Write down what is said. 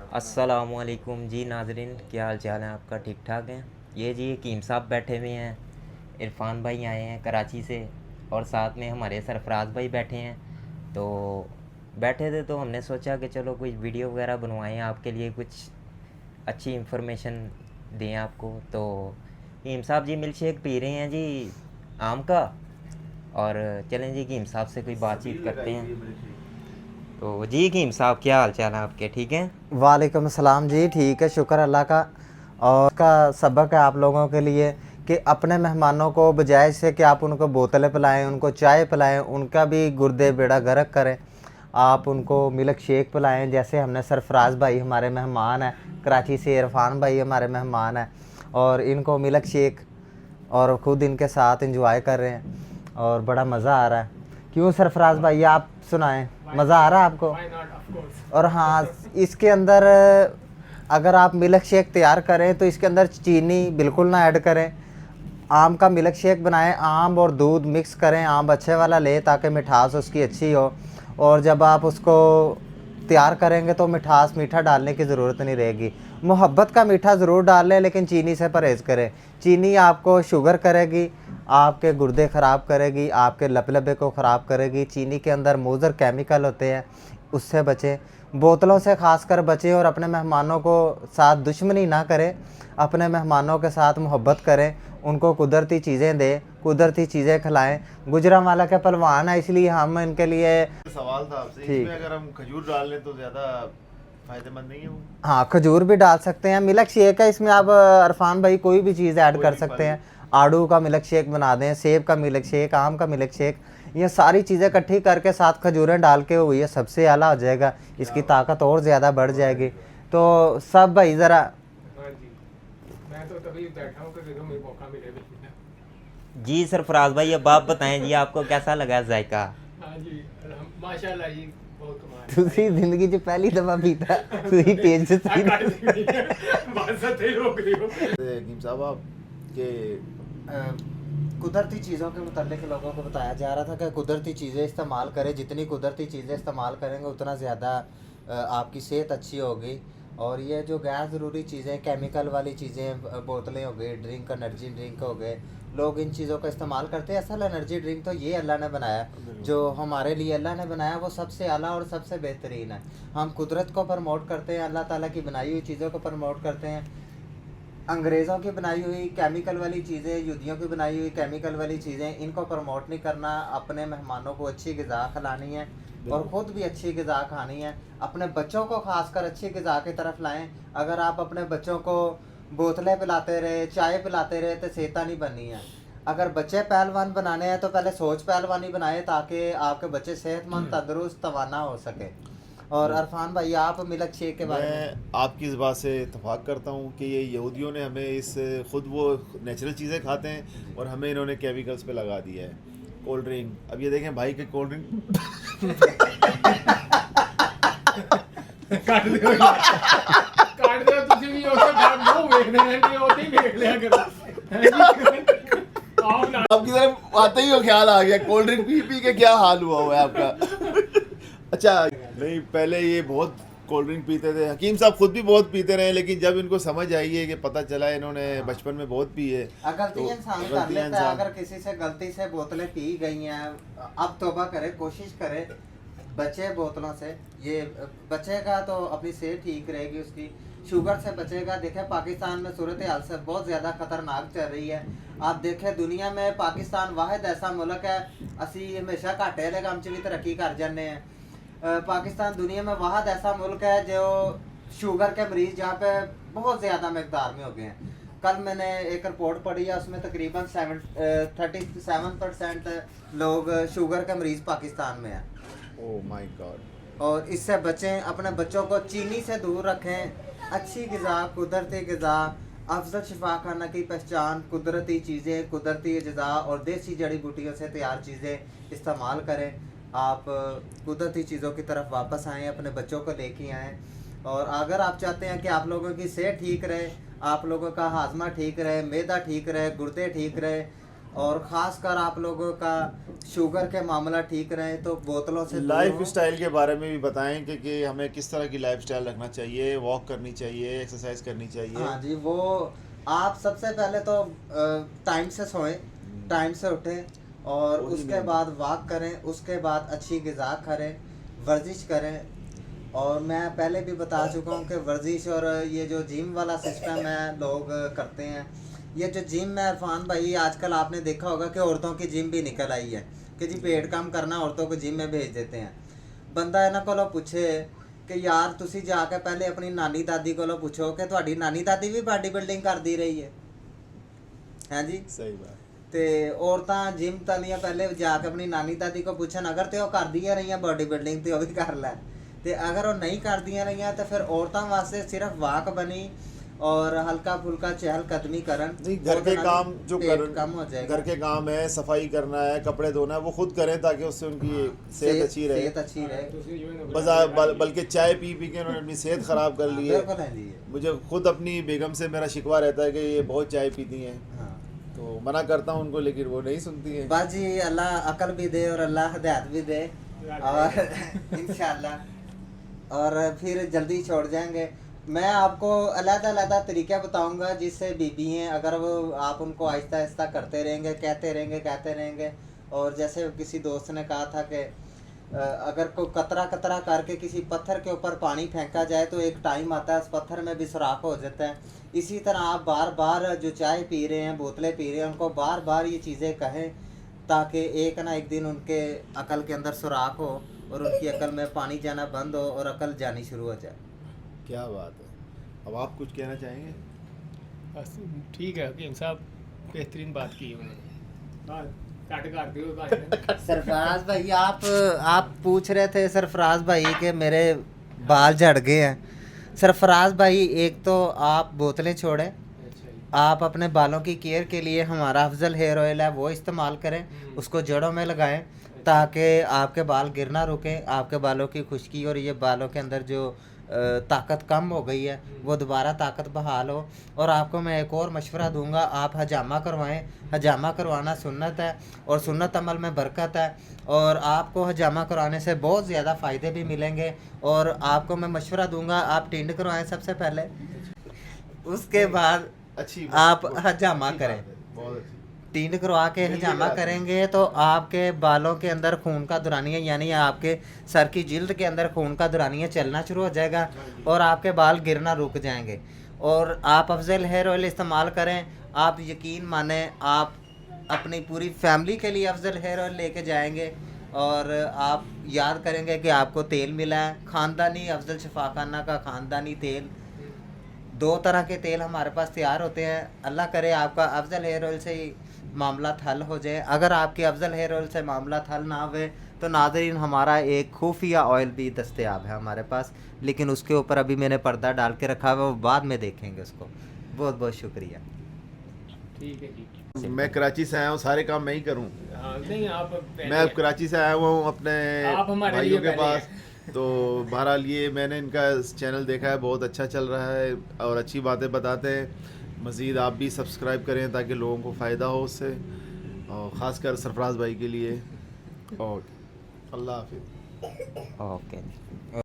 अस्सलामुअलैकुम जी नाजरीन, क्या हाल चाल है आपका? ठीक ठाक हैं? ये जी हकीम साहब बैठे हुए हैं, इरफान भाई आए हैं कराची से और साथ में हमारे सरफराज भाई बैठे हैं। तो बैठे थे तो हमने सोचा कि चलो कोई वीडियो वगैरह बनवाएं, आपके लिए कुछ अच्छी इन्फॉर्मेशन दें आपको। तो हकीम साहब जी मिल्क शेक पी रहे हैं जी, आम का। और चलें जी हकीम साहब से कोई बातचीत करते हैं। तो जी हकीम साहब, क्या हाल चाल है आपके? ठीक हैं? वालेकुम अस्सलाम जी, ठीक है, शुक्र अल्लाह का। और का सबक है आप लोगों के लिए कि अपने मेहमानों को बजाय से कि आप उनको बोतलें पिलाएं, उनको चाय पिलाएं, उनका भी गुर्दे बेड़ा गर्क करें। आप उनको मिल्क शेक पिलाएं। जैसे हमने सरफराज भाई हमारे मेहमान हैं, कराची से इरफान भाई हमारे मेहमान हैं, और इनको मिल्क शेक और ख़ुद इनके साथ इंजॉय कर रहे हैं और बड़ा मज़ा आ रहा है। क्यों सरफराज भाई, आप सुनाएं, मज़ा आ रहा है आपको? और हाँ, इसके अंदर अगर आप मिल्क शेक तैयार करें तो इसके अंदर चीनी बिल्कुल ना ऐड करें। आम का मिल्क शेक बनाएं, आम और दूध मिक्स करें, आम अच्छे वाला लें ताकि मिठास उसकी अच्छी हो। और जब आप उसको तैयार करेंगे तो मिठास मीठा डालने की ज़रूरत नहीं रहेगी। मोहब्बत का मीठा ज़रूर डाल लें, लेकिन चीनी से परहेज़ करें। चीनी आपको शुगर करेगी, आपके गुर्दे ख़राब करेगी, आपके लबे को ख़राब करेगी। चीनी के अंदर मुज़र केमिकल होते हैं, उससे बचें। बोतलों से ख़ासकर बचें और अपने मेहमानों को साथ दुश्मनी ना करें, अपने मेहमानों के साथ मोहब्बत करें, उनको कुदरती चीज़ें दें, कुदरती चीज़ें खिलाएं। गुजरांवाला के पहलवान है, इसलिए हम इनके लिए सवाल था आपसे, इसमें अगर हम खजूर डाल लें तो ज़्यादा फायदेमंद नहीं है वो? हाँ, खजूर भी डाल सकते हैं। मिल्क शेक है, इसमें आप अरफान भाई कोई भी चीज़ ऐड कर सकते हैं। आड़ू का मिल्क शेक बना दें, सेब का मिल्क शेक, आम का मिल्क शेक, ये सारी चीज़ें इकट्ठी करके साथ खजूरें डाल के वो ये सबसे आला हो जाएगा। इसकी ताकत और ज़्यादा बढ़ जाएगी। तो सब भाई ज़रा। हाँ जी, मैं तो तभी बैठा हूँ कि मुझे मौका मिले भी। जी सरफराज भाई, अब आप बताएं जी, आपको कैसा लगा जायका? हाँ जी, माशाल्लाह जी, बहुत कमाल है। तुसी जिंदगी च पहली दफा पीता, तुसी पेज से बात सही हो गई हो। हकीम साहब आप के कुदरती चीज़ों के मुतालिक लोगों को बताया जा रहा था कि कुदरती चीज़ें इस्तेमाल करें। जितनी कुदरती चीज़ें इस्तेमाल करेंगे उतना ज़्यादा आपकी सेहत अच्छी होगी। और ये जो गैर ज़रूरी चीज़ें, केमिकल वाली चीज़ें, बोतलें हो गई, ड्रिंक, एनर्जी ड्रिंक हो गए, लोग इन चीज़ों का इस्तेमाल करते हैं। असल एनर्जी ड्रिंक तो ये अल्लाह ने बनाया, जो हमारे लिए अल्लाह ने बनाया वो सबसे आला और सबसे बेहतरीन है। हम कुदरत को प्रमोट करते हैं, अल्लाह ताला की बनाई हुई चीज़ों को प्रमोट करते हैं। अंग्रेज़ों की बनाई हुई केमिकल वाली चीज़ें, यहूदियों की बनाई हुई केमिकल वाली चीज़ें, इनको प्रमोट नहीं करना। अपने मेहमानों को अच्छी ग़िज़ा खिलानी है और ख़ुद भी अच्छी ग़िज़ा खानी है। अपने बच्चों को ख़ासकर अच्छी ग़िज़ा की तरफ लाएं। अगर आप अपने बच्चों को बोतलें पिलाते रहे, चाय पिलाते रहे तो सेहत नहीं बननी है। अगर बच्चे पहलवान बनाने हैं तो पहले सोच पहलवानी बनाए ताकि आपके बच्चे सेहतमंद, तंदुरुस्त, तवाना हो सके। और अरफान भाई, आप मिल्क शेक के बारे में? मैं आपकी इस बात से इतफाक़ करता हूँ कि ये यहूदियों ने हमें इस ख़ुद वो नेचुरल चीज़ें खाते हैं और हमें इन्होंने केमिकल्स पे लगा दिया है। कोल्ड ड्रिंक, अब ये देखें भाई के कोल्ड ड्रिंक काट दो यार, काट दो। तुझे भी होता है वो देखने हैं कि होते ही देख लिया करो। आप ना आपकी तरफ आते ही वो ख्याल आ गया, कोल्ड ड्रिंक पी पी के क्या हाल हुआ है आपका। अच्छा, नहीं पहले ये बहुत कोल्ड ड्रिंक पीते थे, हकीम साहब खुद भी बहुत पीते रहे, लेकिन जब इनको समझ आई है कि पता चला इन्होंने बचपन में बहुत पी है। गलती इंसान कर लेता है। अगर किसी से गलती से बोतलें पी गई हैं, अब तौबा करे, कोशिश करे, बचे बोतलों से। ये बचेगा तो अपनी सेहत ठीक रहेगी, उसकी शुगर से बचेगा। देखें पाकिस्तान में सूरत हाल से बहुत ज़्यादा ख़तरनाक चल रही है। आप देखें दुनिया में पाकिस्तान वाहिद ऐसा मुल्क है, असी हमेशा घाटे वाले काम च भी तरक्की कर जाने हैं। पाकिस्तान दुनिया में वाहिद ऐसा मुल्क है जो शुगर के मरीज़ जहाँ पे बहुत ज़्यादा मकदार में हो गए हैं। कल मैंने एक रिपोर्ट पढ़ी है, उसमें तकरीबन 37% लोग शुगर के मरीज़ पाकिस्तान में हैं। Oh my God. और इससे बचें, अपने बच्चों को चीनी से दूर रखें। अच्छी ग़िज़ा, कुदरती ग़िज़ा, अफजल शिफा खाना की पहचान, कुदरती चीज़ें, कुदरती अज़ा और देसी जड़ी बूटियों से तैयार चीज़ें इस्तेमाल करें। आप कुदरती चीज़ों की तरफ वापस आएँ, अपने बच्चों को लेके आएँ। और अगर आप चाहते हैं कि आप लोगों की सेहत ठीक रहे, आप लोगों का हाजमा ठीक रहे, मैदा ठीक रहे, गुर्दे ठीक रहे, और ख़ासकर आप लोगों का शुगर के मामला ठीक रहे तो बोतलों से दूर लाइफ हो। स्टाइल के बारे में भी बताएं कि हमें किस तरह की लाइफ स्टाइल रखना चाहिए, वॉक करनी चाहिए, एक्सरसाइज करनी चाहिए। हाँ जी, वो आप सबसे पहले तो टाइम से सोएं, टाइम से उठें और वही उसके मेन बाद वॉक करें, उसके बाद अच्छी ग़िज़ा करें, वर्जिश करें। और मैं पहले भी बता चुका हूँ कि वर्जिश और ये जो जिम वाला सिस्टम है लोग करते हैं, ये जो जिम है इरफान भाई, आजकल आपने देखा होगा कि औरतों की जिम भी निकल आई है कि जी पेट कम करना, औरतों को जिम में भेज देते हैं। बंदा इन्हां कोलों पूछे कि यार तुसी जाके पहले अपनी नानी दादी कोलों पूछो कि तुहाडी नानी दादी भी बॉडी बिल्डिंग करदी रही है जी। सही बात। ਤੇ ਔਰਤਾਂ ਜਿਮ ਤਲੀਆਂ ਪਹਿਲੇ ਜਾ ਕੇ ਆਪਣੀ ਨਾਨੀ ਦਾਦੀ ਕੋ ਪੁੱਛਣ, ਅਗਰ ਤੇ ਉਹ ਕਰਦੀਆਂ ਰਹੀਆਂ ਬੋਡੀ ਬਿਲਡਿੰਗ ਤੇ ਉਹ ਵੀ ਕਰ ਲੈ, ਤੇ ਅਗਰ ਉਹ ਨਹੀਂ ਕਰਦੀਆਂ ਰਹੀਆਂ ਤਾਂ ਫਿਰ ਔਰਤਾਂ ਵਾਸਤੇ ਸਿਰਫ ਵਾਕ ਬਣੀ और हल्का फुल्का चहलकदमी करन। नहीं, घर के काम जो पेट कम हो जाएगा। घर के काम है, सफाई करना है, कपड़े धोना है, वो खुद करें ताकि उससे उनकी सेहत अच्छी रहे। सेहत अच्छी रहे। ਤੁਸੀਂ ਜਿਵੇਂ ਨਾ बल्कि चाय पी पी के उन्होंने अपनी सेहत ख़राब कर ली है। बिल्कुल है जी। मुझे खुद अपनी बेगम से मेरा शिकवा रहता है कि ये बहुत चाय पीती हैं, हाँ। तो मना करता हूँ उनको, लेकिन वो नहीं सुनती हैं। बस जी, अल्लाह अकल भी दे और अल्लाह हिदायत भी दे और इंशाल्लाह और फिर जल्दी छोड़ जाएंगे। मैं आपको अलग-अलग तरीके बताऊंगा जिससे बीबी हैं, अगर वो आप उनको आहिस्ता आहिस्ता करते रहेंगे, कहते रहेंगे। और जैसे किसी दोस्त ने कहा था कि अगर कोई कतरा कतरा करके किसी पत्थर के ऊपर पानी फेंका जाए तो एक टाइम आता है उस पत्थर में भी सुराख हो जाता है। इसी तरह आप बार बार जो चाय पी रहे हैं, बोतलें पी रहे हैं, उनको बार बार ये चीज़ें कहें ताकि एक ना एक दिन उनके अकल के अंदर सुराख हो और उनकी अकल में पानी जाना बंद हो और अकल जानी शुरू हो जाए। क्या बात है। अब आप कुछ कहना चाहेंगे? बस ठीक है हकीम साहब, बेहतरीन बात की है उन्होंने। हाँ, काट कर दियो बात। सरफराज भाई, आप पूछ रहे थे सरफराज भाई के मेरे बाल झड़ गए हैं। सरफराज भाई, एक तो आप बोतलें छोड़ें, अच्छा जी। आप अपने बालों की केयर के लिए हमारा अफजल हेयर ऑयल है वो इस्तेमाल करें, उसको जड़ों में लगाएं ताकि आपके बाल गिरना रुकें, आपके बालों की खुश्की और ये बालों के अंदर जो ताकत कम हो गई है वो दोबारा ताकत बहाल हो। और आपको मैं एक और मशवरा दूंगा, आप हजामा करवाएं। हजामा करवाना सुन्नत है और सुन्नत अमल में बरकत है और आपको हजामा करवाने से बहुत ज़्यादा फ़ायदे भी मिलेंगे। और आपको मैं मशवरा दूंगा, आप टिंड करवाएं सबसे पहले, उसके बाद अच्छी आप हजामा करें। बहुत अच्छी। टींड करवा के हजामा करेंगे तो आपके बालों के अंदर खून का दौरानिया, यानी आपके सर की जिल्द के अंदर खून का दौरानिया चलना शुरू हो जाएगा और आपके बाल गिरना रुक जाएंगे। और आप अफजल हेयर ऑयल इस्तेमाल करें, आप यकीन माने आप अपनी पूरी फैमिली के लिए अफजल हेयर ऑयल लेके जाएंगे और आप याद करेंगे कि आपको तेल मिला है, ख़ानदानी अफजल शफाखाना का ख़ानदानी तेल। 2 तरह के तेल हमारे पास तैयार होते हैं। अल्लाह करे आपका अफजल हेयर ऑयल से ही मामला हल हो जाए। अगर आपके अफजल हेयर ऑयल से मामला हल ना हुए तो नाज़रीन, हमारा एक खुफिया ऑयल भी दस्तयाब है हमारे पास, लेकिन उसके ऊपर अभी मैंने पर्दा डाल के रखा हुआ है, वो बाद में देखेंगे उसको। बहुत बहुत शुक्रिया। ठीक है जी। मैं कराची से आया हूँ, सारे काम मैं ही करूँ? हाँ, नहीं आप मैं अब कराची से आया हुआ हूँ अपने आप हमारे भाइयों लिए के पहले पास। तो बहरहाल ये मैंने इनका चैनल देखा है, बहुत अच्छा चल रहा है और अच्छी बातें बताते हैं। मज़ीद आप भी सब्सक्राइब करें ताकि लोगों को फ़ायदा हो उससे, और ख़ासकर सरफराज भाई के लिए। और अल्लाह हाफिज़। ओके।